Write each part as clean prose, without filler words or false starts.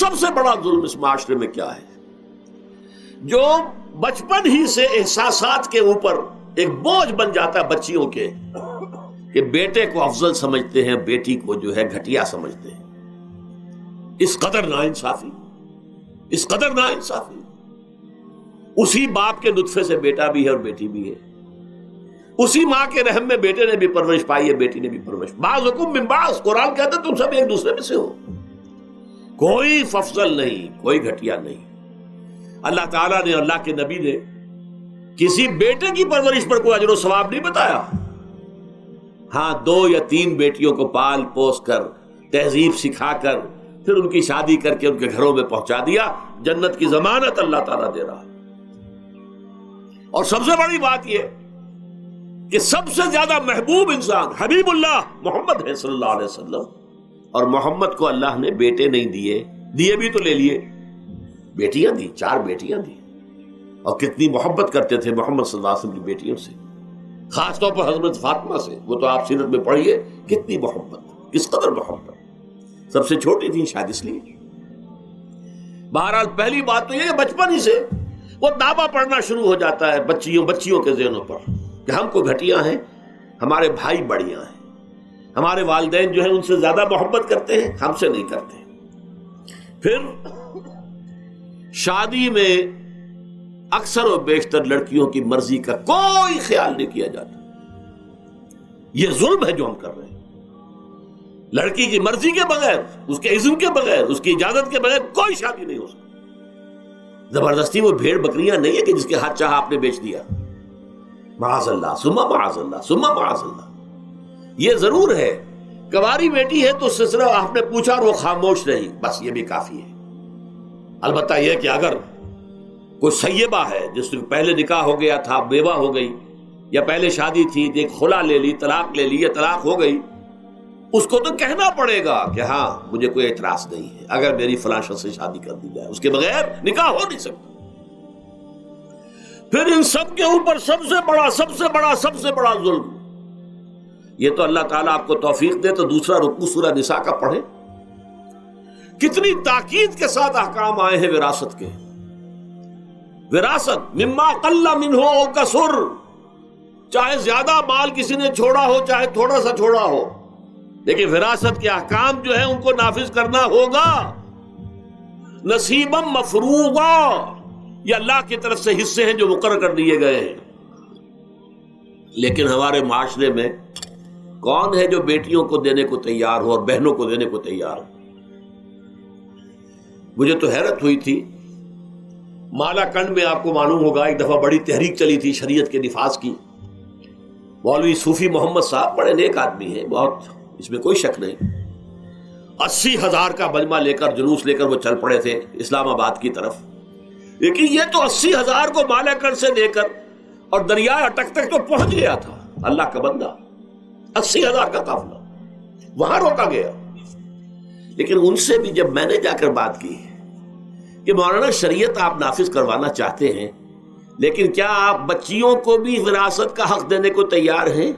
سب سے بڑا ظلم اس معاشرے میں کیا ہے؟ جو بچپن ہی سے احساسات کے اوپر ایک بوجھ بن جاتا ہے بچیوں کے کہ بیٹے کو افضل سمجھتے ہیں، بیٹی کو جو ہے گھٹیا سمجھتے ہیں. اس قدر ناانصافی، اس قدر ناانصافی. اسی باپ کے نطفے سے بیٹا بھی ہے اور بیٹی بھی ہے، اسی ماں کے رحم میں بیٹے نے بھی پرورش پائی ہے، بیٹی نے بھی پرورش. بعضکم من بعض، قرآن کہتا ہے تم سب ایک دوسرے میں سے ہو، کوئی افضل نہیں، کوئی گھٹیا نہیں. اللہ تعالیٰ نے، اللہ کے نبی نے کسی بیٹے کی پرورش پر کوئی اجر و ثواب نہیں بتایا. ہاں 2 یا 3 بیٹیوں کو پال پوس کر، تہذیب سکھا کر، پھر ان کی شادی کر کے ان کے گھروں میں پہنچا دیا، جنت کی ضمانت اللہ تعالیٰ دے رہا. اور سب سے بڑی بات یہ کہ سب سے زیادہ محبوب انسان حبیب اللہ محمد ہے صلی اللہ علیہ وسلم، اور محمد کو اللہ نے بیٹے نہیں دیے بھی تو لے لیے، بیٹیاں دی، 4 بیٹیاں دی. اور کتنی محبت کرتے تھے محمد صلی اللہ علیہ وسلم کی بیٹیوں سے، خاص طور پر حضرت فاطمہ سے. وہ تو آپ سیرت میں پڑھیے کتنی محبت، کس قدر محبت. سب سے چھوٹی تھی شاید اس لیے. بہرحال پہلی بات تو یہ کہ بچپن ہی سے وہ دعویٰ پڑھنا شروع ہو جاتا ہے بچیوں کے ذہنوں پر کہ ہم کو گھٹیا ہیں، ہمارے بھائی بڑیاں ہیں، ہمارے والدین جو ہیں ان سے زیادہ محبت کرتے ہیں، ہم سے نہیں کرتے. پھر شادی میں اکثر و بیشتر لڑکیوں کی مرضی کا کوئی خیال نہیں کیا جاتا. یہ ظلم ہے جو ہم کر رہے ہیں. لڑکی کی مرضی کے بغیر، اس کے اذن کے بغیر، اس کی اجازت کے بغیر کوئی شادی نہیں ہو سکتی. زبردستی وہ بھیڑ بکریاں نہیں ہے کہ جس کے ہاتھ چاہا آپ نے بیچ دیا. معاذ اللہ ثم معاذ اللہ ثم معاذ اللہ. یہ ضرور ہے کنواری بیٹی ہے تو اس سے صرف آپ نے پوچھا اور وہ خاموش رہی، بس یہ بھی کافی ہے. البتہ یہ کہ اگر کوئی سیبہ ہے جس سے پہلے نکاح ہو گیا تھا، بیوہ ہو گئی، یا پہلے شادی تھی ایک خلا لے لی، طلاق لے لی یا طلاق ہو گئی، اس کو تو کہنا پڑے گا کہ ہاں مجھے کوئی اعتراض نہیں ہے اگر میری فلاں شخص سے شادی کر دی جائے، اس کے بغیر نکاح ہو نہیں سکتا. پھر ان سب کے اوپر سب سے بڑا ظلم، یہ تو اللہ تعالیٰ آپ کو توفیق دے تو دوسرا رکوع سورہ نساء کا پڑھیں. کتنی تاکید کے ساتھ احکام آئے ہیں وراثت کے. وراثت مما قل منہ او کثر، چاہے زیادہ مال کسی نے چھوڑا ہو چاہے تھوڑا سا چھوڑا ہو، لیکن وراثت کے احکام جو ہیں ان کو نافذ کرنا ہوگا. نصیبا مفروضا، یہ اللہ کی طرف سے حصے ہیں جو مقرر کر دیے گئے ہیں. لیکن ہمارے معاشرے میں کون ہے جو بیٹیوں کو دینے کو تیار ہو اور بہنوں کو دینے کو تیار ہو؟ مجھے تو حیرت ہوئی تھی، مالا کنڈ میں آپ کو معلوم ہوگا ایک دفعہ بڑی تحریک چلی تھی شریعت کے نفاذ کی. مولوی صوفی محمد صاحب بڑے نیک آدمی ہیں، بہت، اس میں کوئی شک نہیں. 80,000 کا مجمع لے کر، جلوس لے کر وہ چل پڑے تھے اسلام آباد کی طرف. لیکن یہ تو 80,000 کو مالا کنڈ سے لے کر اور دریائے اٹک تک تو پہنچ گیا تھا. اللہ کا بندہ، 80,000 کا قافلہ وہاں روکا گیا. لیکن ان سے بھی جب میں نے جا کر بات کی کہ مولانا شریعت آپ نافذ کروانا چاہتے ہیں، لیکن کیا آپ بچیوں کو بھی وراثت کا حق دینے کو تیار ہیں؟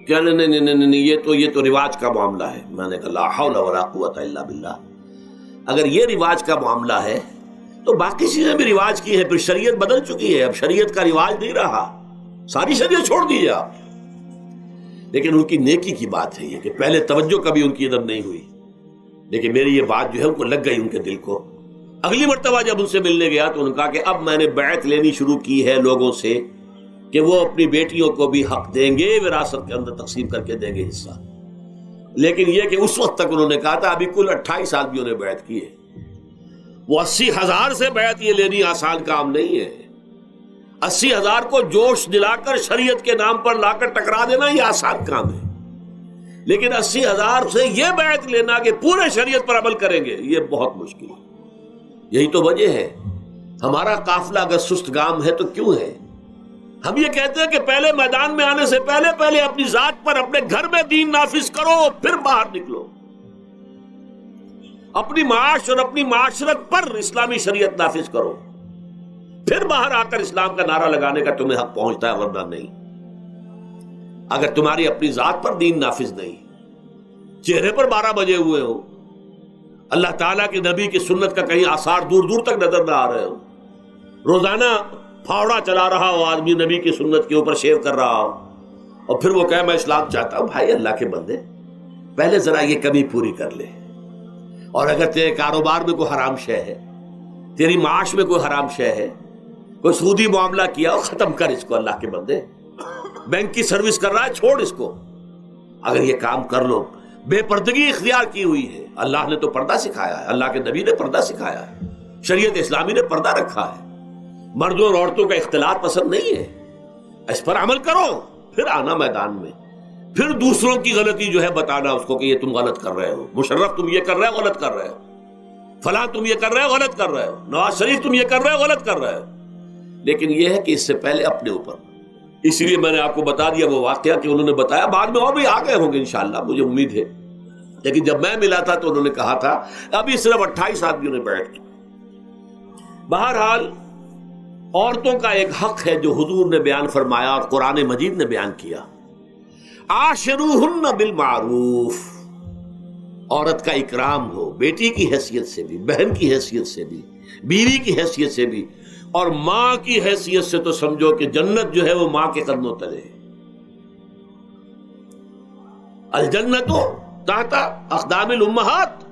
کیا نہیں، یہ تو رواج کا معاملہ ہے. میں نے کہا لا حول ولا قوت الا باللہ. اگر یہ رواج کا معاملہ ہے تو باقی چیزیں بھی رواج کی ہیں. پھر شریعت بدل چکی ہے، اب شریعت کا رواج نہیں رہا، ساری شریعت چھوڑ دیجیے آپ. لیکن ان کی نیکی کی بات ہے یہ کہ پہلے توجہ کبھی ان کی ادب نہیں ہوئی، لیکن میری یہ بات جو ہے ان کو لگ گئی ان کے دل کو. اگلی مرتبہ جب ان سے ملنے گیا تو انہوں نے کہا کہ اب میں نے بیعت لینی شروع کی ہے لوگوں سے کہ وہ اپنی بیٹیوں کو بھی حق دیں گے، وراثت کے اندر تقسیم کر کے دیں گے حصہ. لیکن یہ کہ اس وقت تک انہوں نے کہا تھا، ابھی کل 28 آدمیوں نے بیعت کی ہے. وہ 80,000 سے بیعت یہ لینی آسان کام نہیں ہے. 80,000 کو جوش دلا کر شریعت کے نام پر لا کر ٹکرا دینا یہ آسان کام ہے، لیکن 80,000 سے یہ بیعت لینا کہ پورے شریعت پر عمل کریں گے یہ بہت مشکل ہے. یہی تو وجہ ہے ہمارا قافلہ اگر سست گام ہے تو کیوں ہے. ہم یہ کہتے ہیں کہ پہلے میدان میں آنے سے پہلے اپنی ذات پر، اپنے گھر میں دین نافذ کرو، پھر باہر نکلو. اپنی معاش اور اپنی معاشرت پر اسلامی شریعت نافذ کرو، پھر باہر آ کر اسلام کا نعرہ لگانے کا تمہیں حق پہنچتا ہے، ورنہ نہیں. اگر تمہاری اپنی ذات پر دین نافذ نہیں، چہرے پر 12 بجے ہوئے ہو، اللہ تعالیٰ کے نبی کی سنت کا کہیں آثار دور دور تک نظر نہ آ رہے ہو، روزانہ پھاوڑا چلا رہا ہو آدمی نبی کی سنت کے اوپر شیو کر رہا ہو، اور پھر وہ کہے میں اسلام چاہتا ہوں. بھائی اللہ کے بندے، پہلے ذرا یہ کمی پوری کر لے. اور اگر تیرے کاروبار میں کوئی حرام شے ہے، تیری معاش میں کوئی حرام شے ہے، کوئی سودی معاملہ کیا ہو، ختم کر اس کو. اللہ کے بندے، بینک کی سروس کر رہا ہے، چھوڑ اس کو. اگر یہ کام کر لو، بے پردگی اختیار کی ہوئی ہے. اللہ نے تو پردہ سکھایا ہے، اللہ کے نبی نے پردہ سکھایا ہے، شریعت اسلامی نے پردہ رکھا ہے. مردوں اور عورتوں کا اختلاط پسند نہیں ہے، اس پر عمل کرو، پھر آنا میدان میں، پھر دوسروں کی غلطی جو ہے بتانا اس کو کہ یہ تم غلط کر رہے ہو، مشرف تم یہ کر رہے ہو، غلط کر رہے ہو، فلاں تم یہ کر رہے ہو، غلط کر رہے ہو، نواز شریف تم یہ کر رہے ہو، غلط کر رہے ہو. لیکن یہ ہے کہ اس سے پہلے اپنے اوپر. اس لیے میں نے آپ کو بتا دیا وہ واقعہ کہ انہوں نے بتایا، بعد میں اور بھی آ گئے ہوں گے انشاءاللہ، مجھے امید ہے. لیکن جب میں ملا تھا تو انہوں نے کہا تھا ابھی صرف 28 آدمیوں نے بیٹھ کے. بہرحال عورتوں کا ایک حق ہے جو حضور نے بیان فرمایا اور قرآن مجید نے بیان کیا. عاشروہن بالمعروف، عورت کا اکرام ہو، بیٹی کی حیثیت سے بھی، بہن کی حیثیت سے بھی، بیوی کی حیثیت سے بھی، اور ماں کی حیثیت سے تو سمجھو کہ جنت جو ہے وہ ماں کے قدموں تلے ہے. الجنت تحت اقدام الامہات،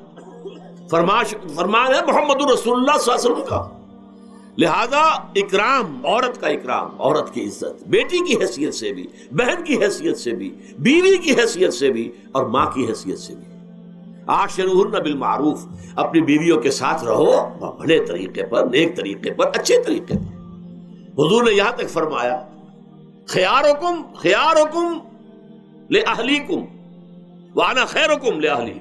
فرمان ہے محمد رسول اللہ صلی اللہ علیہ وسلم کا. لہذا اکرام، عورت کا اکرام، عورت کی عزت، بیٹی کی حیثیت سے بھی، بہن کی حیثیت سے بھی، بیوی کی حیثیت سے بھی، اور ماں کی حیثیت سے بھی. عاشروہن بالمعروف، اپنی بیویوں کے ساتھ رہو بھلے طریقے پر، نیک طریقے پر، اچھے طریقے پر. حضور نے یہاں تک فرمایا خیارکم خیارکم لأہلیکم وانا خیرکم لأہلی.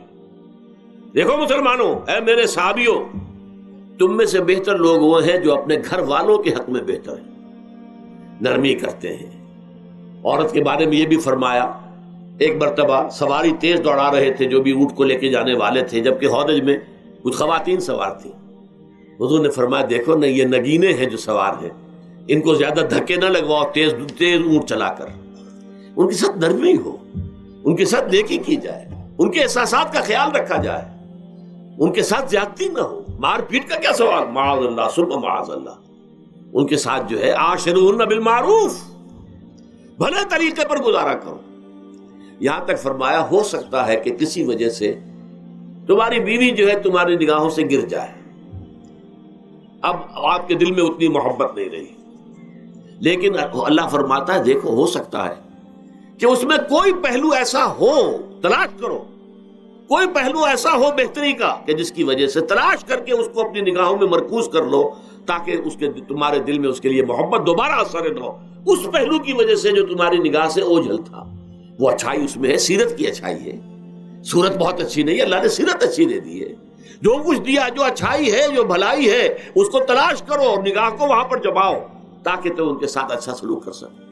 دیکھو مسلمانوں، اے میرے صحابیوں، تم میں سے بہتر لوگ وہ ہیں جو اپنے گھر والوں کے حق میں بہتر ہیں، نرمی کرتے ہیں. عورت کے بارے میں یہ بھی فرمایا، ایک مرتبہ سواری تیز دوڑا رہے تھے جو بھی اونٹ کو لے کے جانے والے تھے، جبکہ ہودج میں کچھ خواتین سوار تھیں. حضور نے فرمایا دیکھو نہ، یہ نگینے ہیں جو سوار ہیں، ان کو زیادہ دھکے نہ لگواؤ تیز تیز اونٹ چلا کر. ان کے ساتھ نرمی ہو، ان کے ساتھ نیکی کی جائے، ان کے احساسات کا خیال رکھا جائے، ان کے ساتھ زیادتی نہ ہو. مار پیٹ کا کیا سوال، معاذ اللہ ثم معاذ اللہ. ان کے ساتھ جو ہے عاشروہن بالمعروف، بھلے طریقے پر گزارا کرو. یہاں تک فرمایا ہو سکتا ہے کہ کسی وجہ سے تمہاری بیوی جو ہے تمہاری نگاہوں سے گر جائے، اب آپ کے دل میں اتنی محبت نہیں رہی، لیکن اللہ فرماتا ہے دیکھو ہو سکتا ہے کہ اس میں کوئی پہلو ایسا ہو، تلاش کرو، کوئی پہلو ایسا ہو بہتری کا کہ جس کی وجہ سے تلاش کر کے اس کو اپنی نگاہوں میں مرکوز کر لو، تاکہ اس کے تمہارے دل میں اس کے لیے محبت دوبارہ اثر نہ ہو. اس پہلو کی وجہ سے جو تمہاری نگاہ سے اوجھل تھا، وہ اچھائی اس میں ہے، سیرت کی اچھائی ہے. صورت بہت اچھی نہیں ہے، اللہ نے سیرت اچھی دے دی ہے. جو کچھ دیا، جو اچھائی ہے، جو بھلائی ہے، اس کو تلاش کرو اور نگاہ کو وہاں پر جماؤ تاکہ تم ان کے ساتھ اچھا سلوک کر سکو.